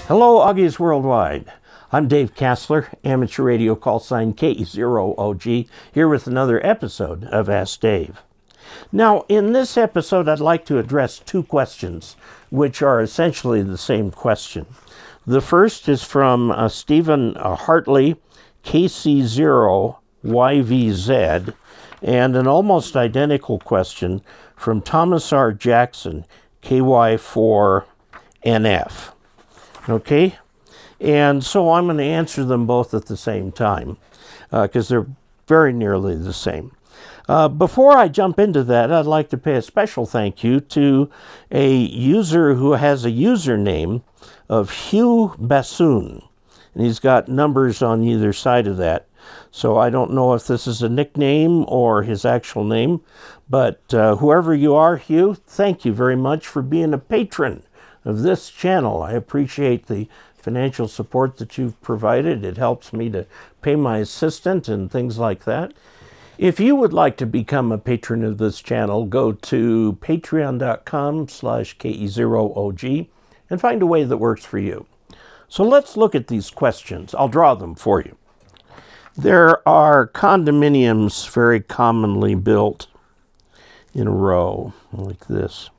Hello, Augies Worldwide. I'm Dave Kassler, amateur radio call sign KC0YVZ, here with another episode of Ask Dave. Now, in this episode, I'd like to address two questions, which are essentially the same question. The first is from Stephen Hartley, KC0YVZ, and an almost identical question from Thomas R. Jackson, KY4NF. Okay? And so I'm going to answer them both at the same time because they're very nearly the same. Before I jump into that, I'd like to pay a special thank you to a user who has a username of Hugh Bassoon. And he's got numbers on either side of that. So I don't know if this is a nickname or his actual name. But whoever you are, Hugh, thank you very much for being a patron of this channel. I appreciate the financial support that you've provided. It helps me to pay my assistant and things like that. If you would like to become a patron of this channel, go to patreon.com/KE0OG and find a way that works for you. So let's look at these questions. I'll draw them for you. There are condominiums very commonly built in a row like this.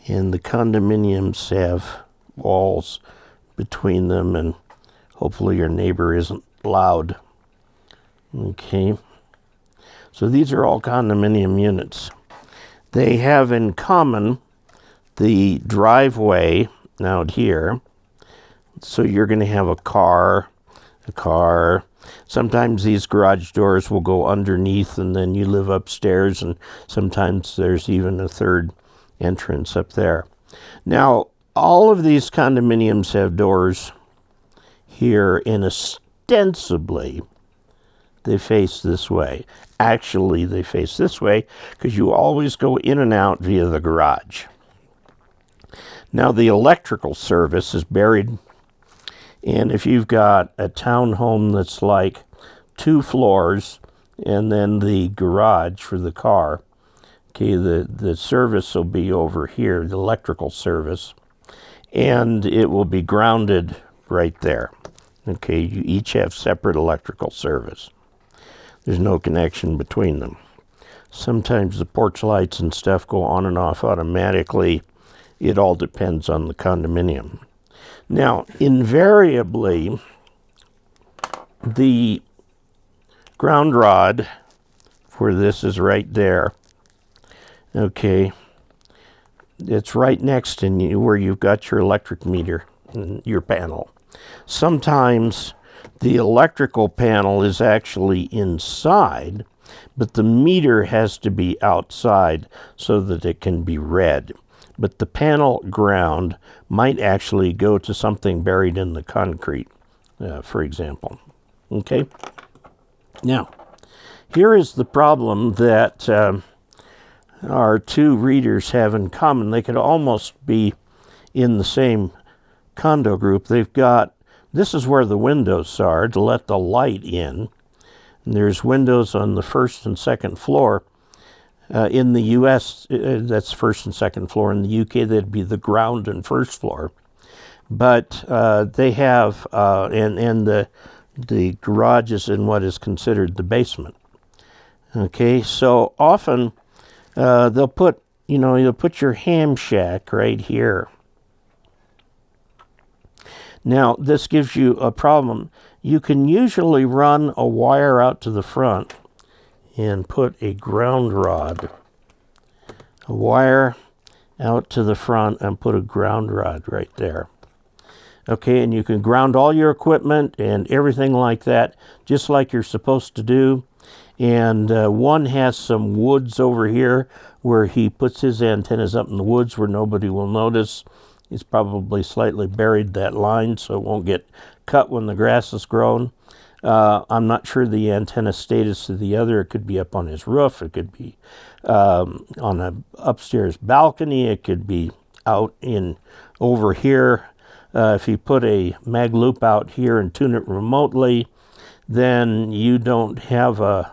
And the condominiums have walls between them, and hopefully your neighbor isn't loud. Okay. So these are all condominium units. They have in common the driveway out here. So you're going to have a car. Sometimes these garage doors will go underneath, and then you live upstairs, and sometimes there's even a third entrance up there. Now, all of these condominiums have doors here, and ostensibly they face this way. Actually, they face this way because you always go in and out via the garage. Now, the electrical service is buried, and if you've got a townhome that's like 2 floors and then the garage for the car, okay, the service will be over here, the electrical service, and it will be grounded right there. Okay, you each have separate electrical service. There's no connection between them. Sometimes the porch lights and stuff go on and off automatically. It all depends on the condominium. Now, invariably, the ground rod for this is right there. Okay, it's right next to you where you've got your electric meter and your panel. Sometimes the electrical panel is actually inside, but the meter has to be outside so that it can be read. But the panel ground might actually go to something buried in the concrete, for example. Okay? Now, here is the problem that our two readers have in common. They could almost be in the same condo group. They've got, this is where the windows are to let the light in. And there's windows on the first and second floor. In the U.S., that's first and second floor. In the U.K., that'd be the ground and first floor. But they have, and the garage is in what is considered the basement. Okay, so often they'll put, you'll put your ham shack right here. Now, this gives you a problem. You can usually run a wire out to the front and put a ground rod. A wire out to the front and put a ground rod right there. Okay, and you can ground all your equipment and everything like that, just like you're supposed to do. And one has some woods over here where he puts his antennas up in the woods where nobody will notice. He's probably slightly buried that line so it won't get cut when the grass is grown. I'm not sure the antenna status of the other. It could be up on his roof. It could be on an upstairs balcony. It could be out in over here. If you put a mag loop out here and tune it remotely, then you don't have a,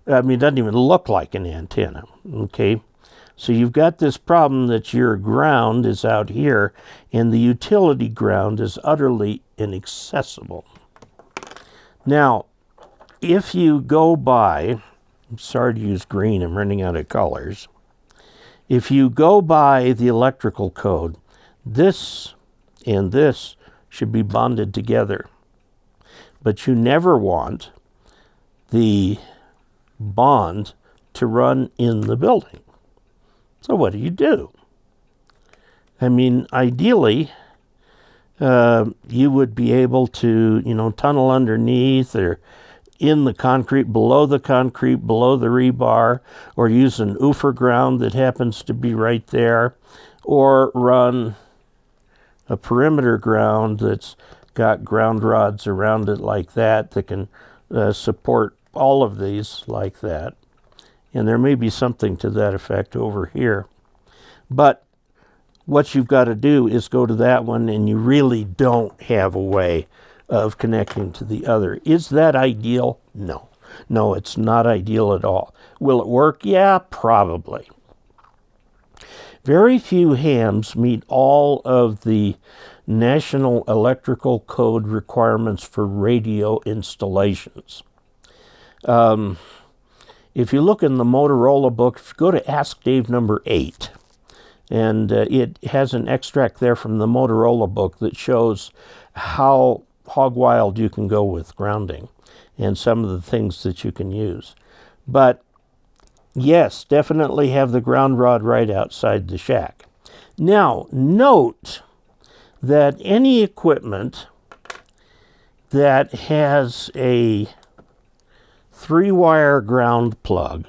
it doesn't even look like an antenna, okay? So you've got this problem that your ground is out here and the utility ground is utterly inaccessible. Now, if you go by, I'm sorry to use green, I'm running out of colors. If you go by the electrical code, this and this should be bonded together. But you never want the bond to run in the building. So what do? I mean, ideally, you would be able to, tunnel underneath or in the concrete, below the rebar, or use an oofer ground that happens to be right there, or run a perimeter ground that's got ground rods around it like that can support all of these like that. And there may be something to that effect over here. But what you've got to do is go to that one, and you really don't have a way of connecting to the other. Is that ideal? No. No, it's not ideal at all. Will it work? Yeah, probably. Very few hams meet all of the National Electrical Code requirements for radio installations. If you look in the Motorola book, if you go to Ask Dave number 8, and it has an extract there from the Motorola book that shows how hog wild you can go with grounding and some of the things that you can use. But yes, definitely have the ground rod right outside the shack. Now, note that any equipment that has a 3-wire ground plug,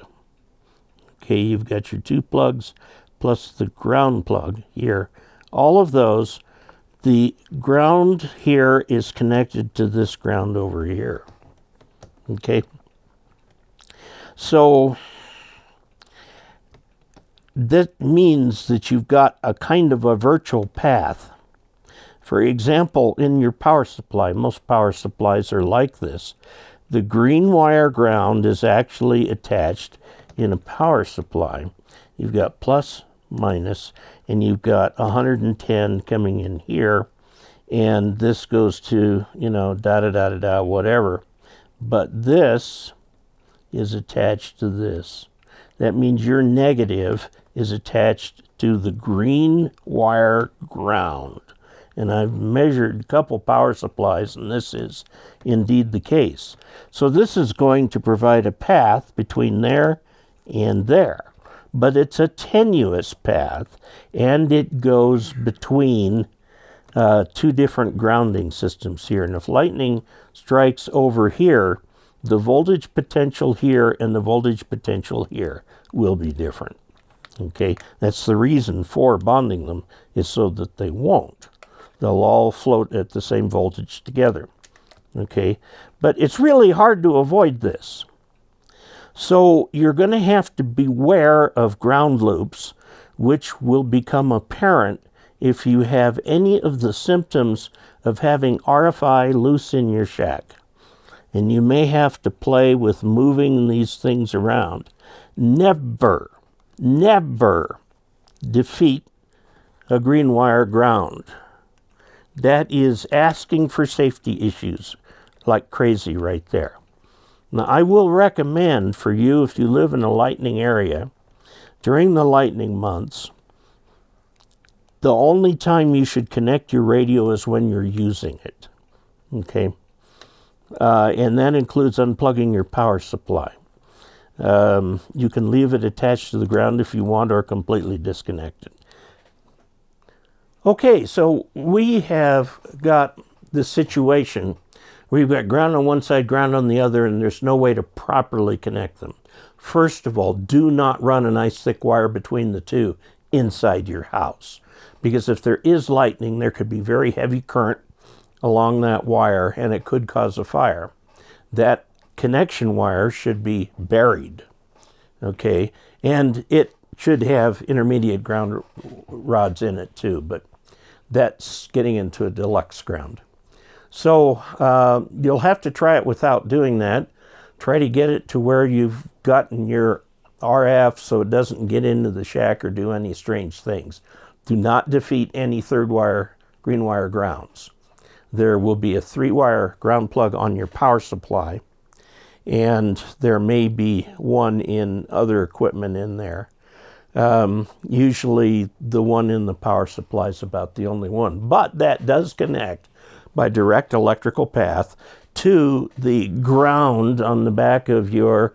okay, you've got your 2 plugs plus the ground plug here, all of those, the ground here is connected to this ground over here. Okay? So that means that you've got a kind of a virtual path. For example, in your power supply, most power supplies are like this. The green wire ground is actually attached in a power supply. You've got plus, minus, and you've got 110 coming in here, and this goes to, whatever. But this is attached to this. That means your negative is attached to the green wire ground. And I've measured a couple power supplies, and this is indeed the case. So this is going to provide a path between there and there. But it's a tenuous path, and it goes between 2 different grounding systems here. And if lightning strikes over here, the voltage potential here and the voltage potential here will be different. Okay, that's the reason for bonding them, is so that they won't. They'll all float at the same voltage together. Okay, but it's really hard to avoid this. So you're going to have to beware of ground loops, which will become apparent if you have any of the symptoms of having RFI loose in your shack. And you may have to play with moving these things around. Never, never defeat a green wire ground. That is asking for safety issues like crazy right there. Now, I will recommend for you, if you live in a lightning area, during the lightning months, the only time you should connect your radio is when you're using it. Okay? And that includes unplugging your power supply. You can leave it attached to the ground if you want, or completely disconnected. Okay, so we have got the situation where you've got ground on one side, ground on the other, and there's no way to properly connect them. First of all, do not run a nice thick wire between the two inside your house. Because if there is lightning, there could be very heavy current along that wire, and it could cause a fire. That connection wire should be buried, okay? And it should have intermediate ground rods in it too, but that's getting into a deluxe ground. So you'll have to try it without doing that. Try to get it to where you've gotten your RF so it doesn't get into the shack or do any strange things. Do not defeat any third wire green wire grounds. There will be a 3-wire ground plug on your power supply, and there may be one in other equipment in there. Usually the one in the power supply is about the only one, but that does connect by direct electrical path to the ground on the back of your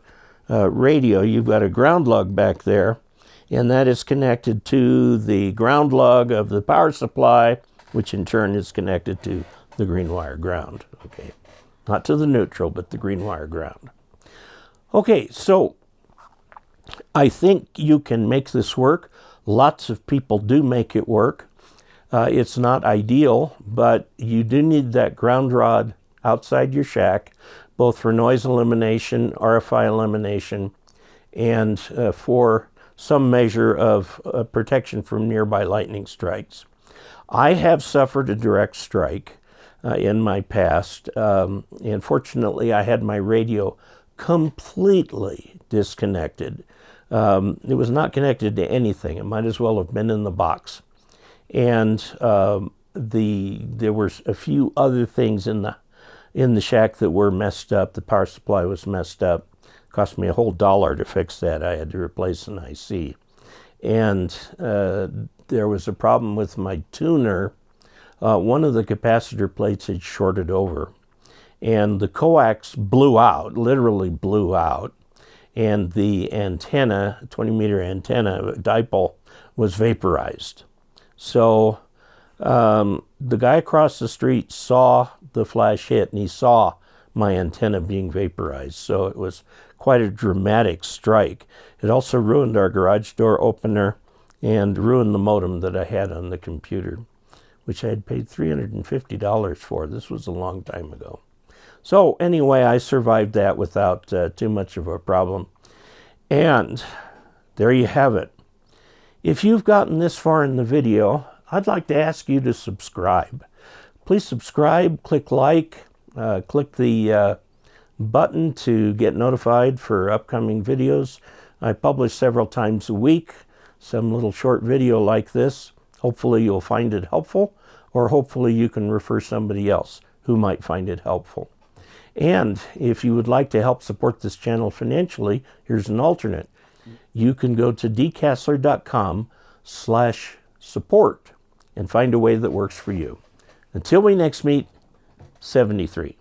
radio. You've got a ground lug back there, and that is connected to the ground lug of the power supply, which in turn is connected to the green wire ground. Okay, not to the neutral, but the green wire ground. Okay, so I think you can make this work. Lots of people do make it work. It's not ideal, but you do need that ground rod outside your shack, both for noise elimination, RFI elimination, and for some measure of protection from nearby lightning strikes. I have suffered a direct strike in my past, and fortunately I had my radio completely disconnected. It was not connected to anything. It might as well have been in the box. And there were a few other things in the shack that were messed up. The power supply was messed up. It cost me a whole $1 to fix that. I had to replace an IC. And there was a problem with my tuner. One of the capacitor plates had shorted over, and the coax blew out, literally blew out, and the antenna, 20-meter antenna dipole, was vaporized. So the guy across the street saw the flash hit, and he saw my antenna being vaporized. So it was quite a dramatic strike. It also ruined our garage door opener and ruined the modem that I had on the computer, which I had paid $350 for. This was a long time ago. So anyway, I survived that without too much of a problem. And there you have it. If you've gotten this far in the video, I'd like to ask you to subscribe. Please subscribe, click like, click the button to get notified for upcoming videos. I publish several times a week, some little short video like this. Hopefully you'll find it helpful, or hopefully you can refer somebody else who might find it helpful. And if you would like to help support this channel financially, here's an alternate. You can go to dcasler.com/support and find a way that works for you. Until we next meet, 73.